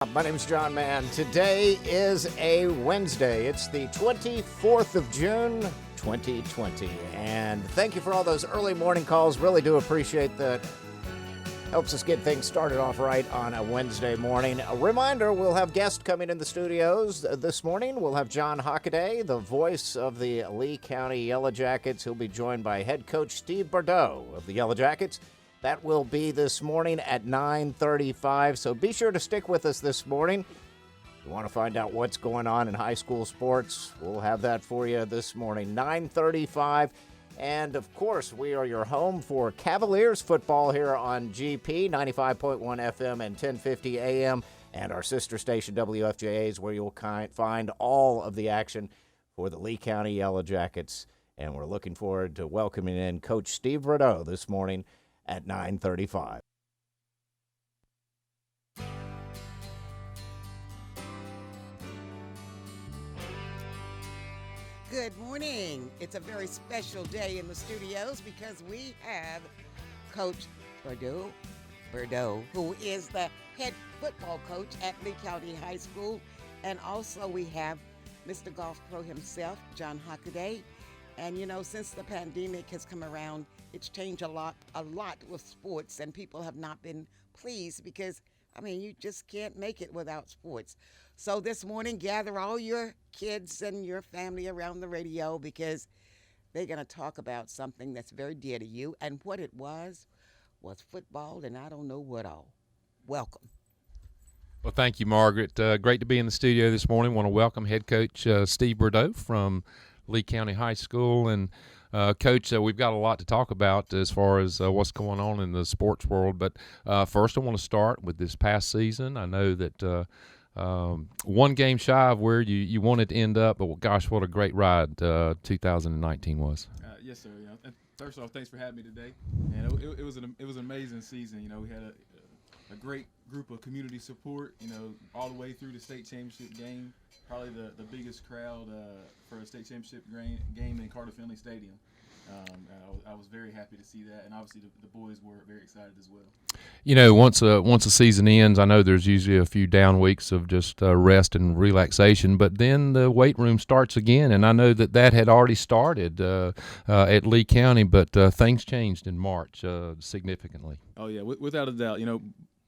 My name's John Mann. Today is a Wednesday. It's the 24th of June, 2020. And thank you for all those early morning calls. Really do appreciate that. Helps us get things started off right on a Wednesday morning. A reminder, we'll have guests coming in the studios this morning. We'll have John Hockaday, the voice of the Lee County Yellow Jackets. He'll be joined by head coach Steve Bordeaux of the Yellow Jackets. That will be this morning at 9:35, so be sure to stick with us this morning. If you want to find out what's going on in high school sports, we'll have that for you this morning, 9:35. And, of course, we are your home for Cavaliers football here on GP, 95.1 FM and 1050 AM, and our sister station WFJA is where you'll find all of the action for the Lee County Yellow Jackets. And we're looking forward to welcoming in Coach Steve Bordeaux this morning at 9:35. Good morning. It's a very special day in the studios because we have Coach Bordeaux, who is the head football coach at Lee County High School. And also we have Mr. Golf Pro himself, John Hockaday. And, you know, since the pandemic has come around, it's changed a lot with sports, and people have not been pleased because, I mean, you just can't make it without sports. So this morning, gather all your kids and your family around the radio because they're going to talk about something that's very dear to you, and what it was football, and I don't know what all. Welcome. Well, thank you, Margaret. Great to be in the studio this morning. Want to welcome head coach Steve Bordeaux from Lee County High School. And Coach, we've got a lot to talk about as far as what's going on in the sports world. But first, I want to start with this past season. I know that one game shy of where you wanted to end up, but gosh, what a great ride 2019 was. Yes, sir. And first off, thanks for having me today. And it was an amazing season. You know, we had a great group of community support. You know, all the way through the state championship game. Probably the biggest crowd for a state championship game in Carter Finley Stadium. I was very happy to see that, and obviously the boys were very excited as well. You know, once a season ends, I know there's usually a few down weeks of just rest and relaxation, but then the weight room starts again, and I know that had already started at Lee County, but things changed in March significantly. Oh yeah, without a doubt. You know,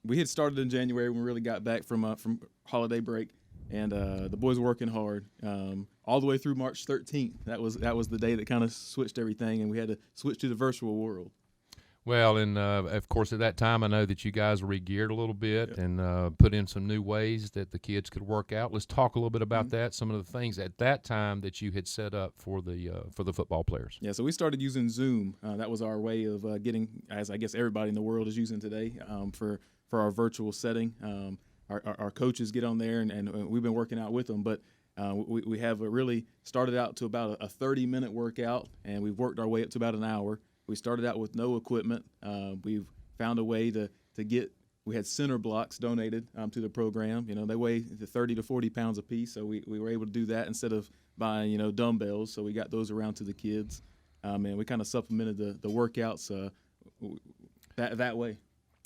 we had started in January when we really got back from holiday break. And the boys were working hard all the way through March 13th. That was the day that kind of switched everything, and we had to switch to the virtual world. Well, and of course, at that time, I know that you guys re-geared a little bit and put in some new ways that the kids could work out. Let's talk a little bit about that. Some of the things at that time that you had set up for the football players. Yeah, so we started using Zoom. That was our way of getting, as I guess everybody in the world is using today, for our virtual setting. Our coaches get on there, and we've been working out with them. But we have really started out to about a 30-minute workout, and we've worked our way up to about an hour. We started out with no equipment. We've found a way to get – we had center blocks donated to the program. You know, they weigh 30 to 40 pounds apiece, so we were able to do that instead of buying, dumbbells. So we got those around to the kids, and we kind of supplemented the workouts that way.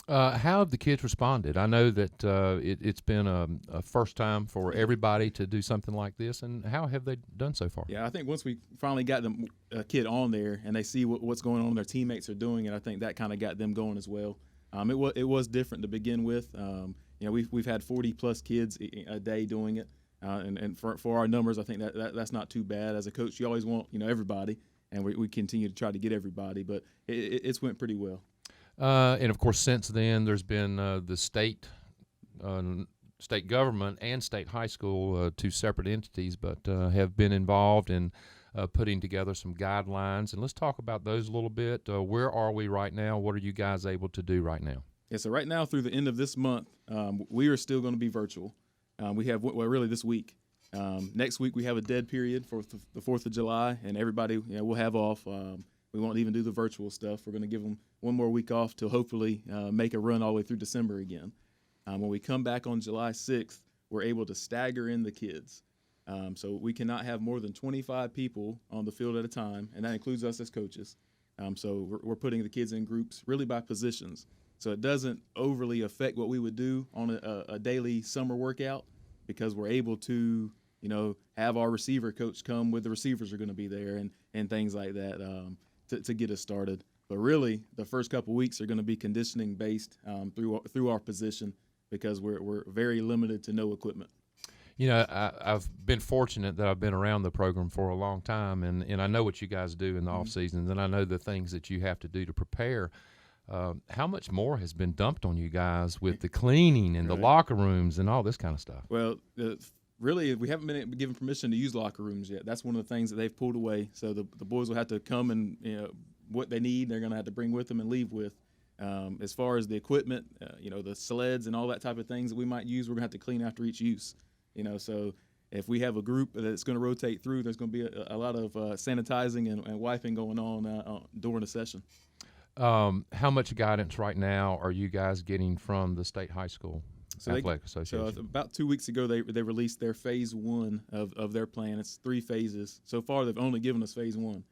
How have the kids responded? I know that it's been a first time for everybody to do something like this, and how have they done so far? Yeah, I think once we finally got a kid on there and they see what's going on, their teammates are doing it, I think that kind of got them going as well. It was different to begin with. We've had 40-plus kids a day doing it, and for our numbers, I think that's not too bad. As a coach, you always want everybody, and we continue to try to get everybody, but it's went pretty well. And, of course, since then, there's been the state government and state high school, two separate entities, but have been involved in putting together some guidelines. And let's talk about those a little bit. Where are we right now? What are you guys able to do right now? Yeah, so right now through the end of this month, we are still going to be virtual. We have, really this week. Next week we have a dead period for the 4th of July, and everybody will have off. We won't even do the virtual stuff. We're going to give them one more week off to hopefully make a run all the way through December again. When we come back on July 6th, we're able to stagger in the kids. So we cannot have more than 25 people on the field at a time, and that includes us as coaches. So we're putting the kids in groups really by positions. so it doesn't overly affect what we would do on a daily summer workout, because we're able to, have our receiver coach come with the receivers are going to be there and things like that to get us started. But really, the first couple weeks are going to be conditioning based through our position, because we're very limited to no equipment. I've been fortunate that I've been around the program for a long time, and I know what you guys do in the off season, and I know the things that you have to do to prepare. How much more has been dumped on you guys with the cleaning and the locker rooms and all this kind of stuff? Well, really, we haven't been given permission to use locker rooms yet. That's one of the things that they've pulled away. So the boys will have to come and what they need, they're going to have to bring with them and leave with. As far as the equipment, the sleds and all that type of things that we might use, we're going to have to clean after each use. So if we have a group that's going to rotate through, there's going to be a lot of sanitizing and wiping going on during the session. How much guidance right now are you guys getting from the State High School Athletic Association? So about 2 weeks ago, they released their phase 1 of their plan. It's 3 phases. So far, they've only given us phase 1.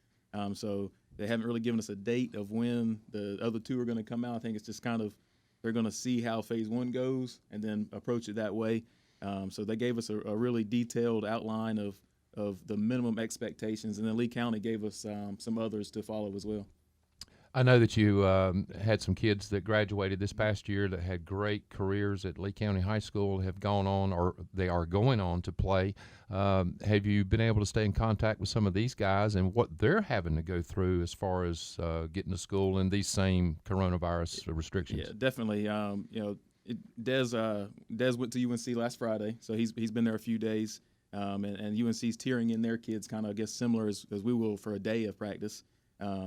So they haven't really given us a date of when the other 2 are going to come out. I think it's just kind of they're going to see how phase 1 goes and then approach it that way. So they gave us a really detailed outline of the minimum expectations, and then Lee County gave us some others to follow as well. I know that you had some kids that graduated this past year that had great careers at Lee County High School, have gone on or they are going on to play. Have you been able to stay in contact with some of these guys and what they're having to go through as far as getting to school and these same coronavirus restrictions? Yeah, definitely. Des went to UNC last Friday, so he's been there a few days, and UNC's tiering in their kids kind of, I guess, similar as we will for a day of practice.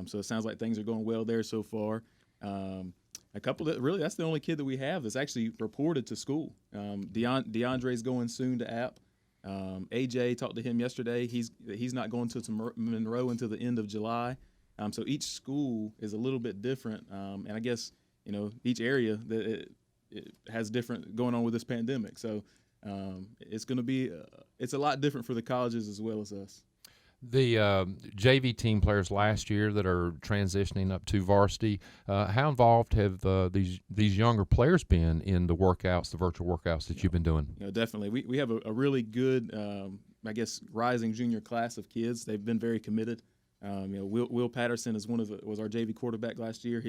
So it sounds like things are going well there so far. A couple that really, that's the only kid that we have that's actually reported to school. DeAndre's going soon to App. AJ, talked to him yesterday. He's not going to Monroe until the end of July. So each school is a little bit different, and I guess each area that it has different going on with this pandemic. So it's going to be it's a lot different for the colleges as well as us. The JV team players last year that are transitioning up to varsity, how involved have these younger players been in the workouts, the virtual workouts that you've been doing? Definitely. We have a really good, I guess, rising junior class of kids. They've been very committed. Will Patterson was our JV quarterback last year.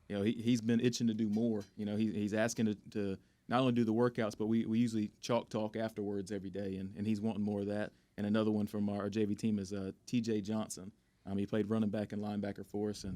He's been itching to do more. He's asking to not only do the workouts, but we usually chalk talk afterwards every day, and he's wanting more of that. And another one from our JV team is T.J. Johnson. He played running back and linebacker for us, and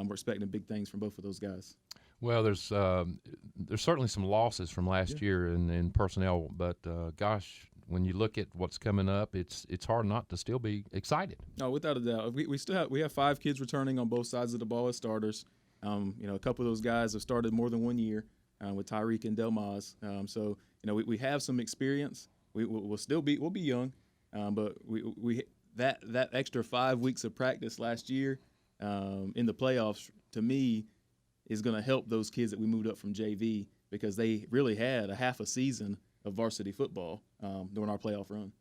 we're expecting big things from both of those guys. Well, there's certainly some losses from last year in personnel, but gosh, when you look at what's coming up, it's hard not to still be excited. No, without a doubt. We have 5 kids returning on both sides of the ball as starters. A couple of those guys have started more than 1 year with Tyreek and Delmaz. So we have some experience. We'll be young. But we that extra 5 weeks of practice last year in the playoffs, to me, is going to help those kids that we moved up from JV, because they really had a half a season of varsity football during our playoff run.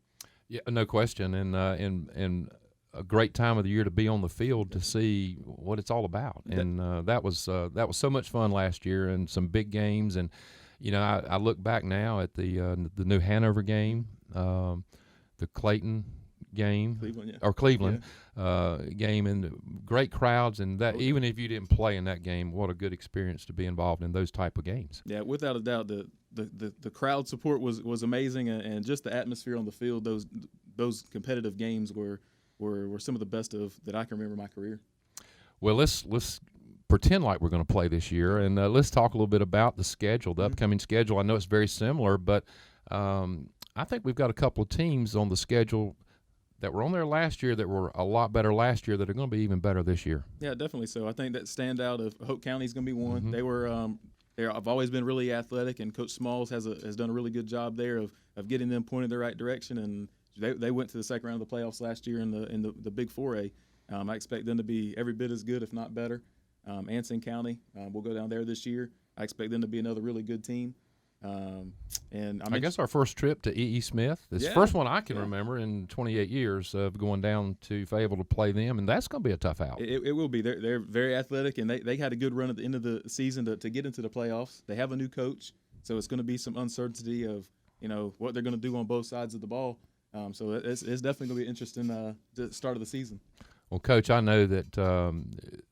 Yeah, no question, and a great time of the year to be on the field to see what it's all about. And that was so much fun last year, and some big games. And I look back now at the New Hanover game. The Clayton game, Cleveland game, and great crowds, and that even if you didn't play in that game, what a good experience to be involved in those type of games. Yeah, without a doubt, the crowd support was amazing, and just the atmosphere on the field. Those competitive games were some of the best that I can remember in my career. Well, let's pretend like we're going to play this year, and let's talk a little bit about the schedule, the upcoming schedule. I know it's very similar, but I think we've got a couple of teams on the schedule that were on there last year that were a lot better last year that are going to be even better this year. Yeah, definitely so. I think that standout of Hope County is going to be one. Mm-hmm. They were I've always been really athletic, and Coach Smalls has done a really good job there of getting them pointed the right direction. And they went to the second round of the playoffs last year in the Big 4A. I expect them to be every bit as good, if not better. Anson County will go down there this year. I expect them to be another really good team. And I guess our first trip to E.E. Smith, it's the first one I can remember in 28 years of going down to able to play them, and that's going to be a tough out. It will be. They're very athletic, and they had a good run at the end of the season to get into the playoffs. They have a new coach, so it's going to be some uncertainty of what they're going to do on both sides of the ball. So it's definitely going to be interesting the start of the season. Well, Coach, I know that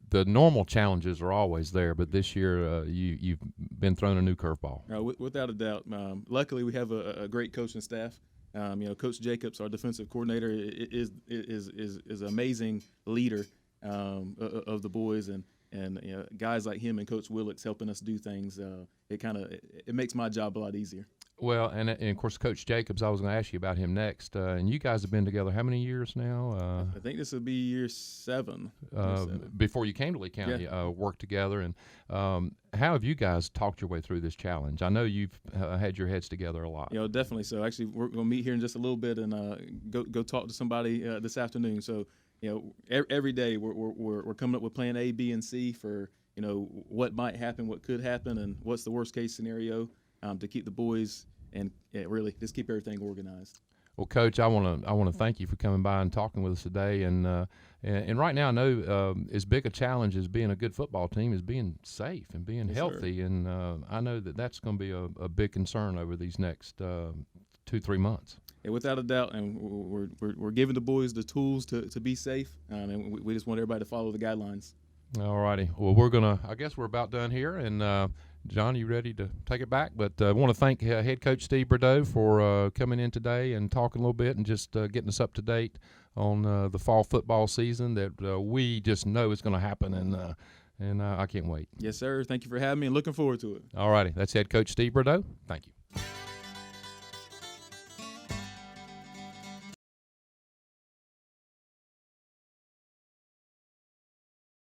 the normal challenges are always there, but this year you've been thrown a new curveball. Without a doubt. Luckily, we have a great coaching staff. Coach Jacobs, our defensive coordinator, is an amazing leader of the boys, and guys like him and Coach Willicks helping us do things. It makes my job a lot easier. Well, and of course, Coach Jacobs, I was going to ask you about him next. And you guys have been together how many years now? I think this will be year 7. Before you came to Lee County, worked together. And how have you guys talked your way through this challenge? I know you've had your heads together a lot. Definitely. So actually, we're going to meet here in just a little bit and go talk to somebody this afternoon. So every day we're coming up with plan A, B, and C for what might happen, what could happen, and what's the worst case scenario. To keep the boys and really just keep everything organized. Well, Coach, I want to thank you for coming by and talking with us today. And right now, I know as big a challenge as being a good football team is being safe and being healthy. Sir. And I know that's going to be a big concern over these next 2-3 months. Yeah, without a doubt, and we're giving the boys the tools to be safe, and we just want everybody to follow the guidelines. All righty. Well, I guess we're about done here, and John, you ready to take it back? But I want to thank head coach Steve Bordeaux for coming in today and talking a little bit and just getting us up to date on the fall football season that we just know is going to happen, and I can't wait. Yes, sir. Thank you for having me and looking forward to it. All righty. That's head coach Steve Bordeaux. Thank you.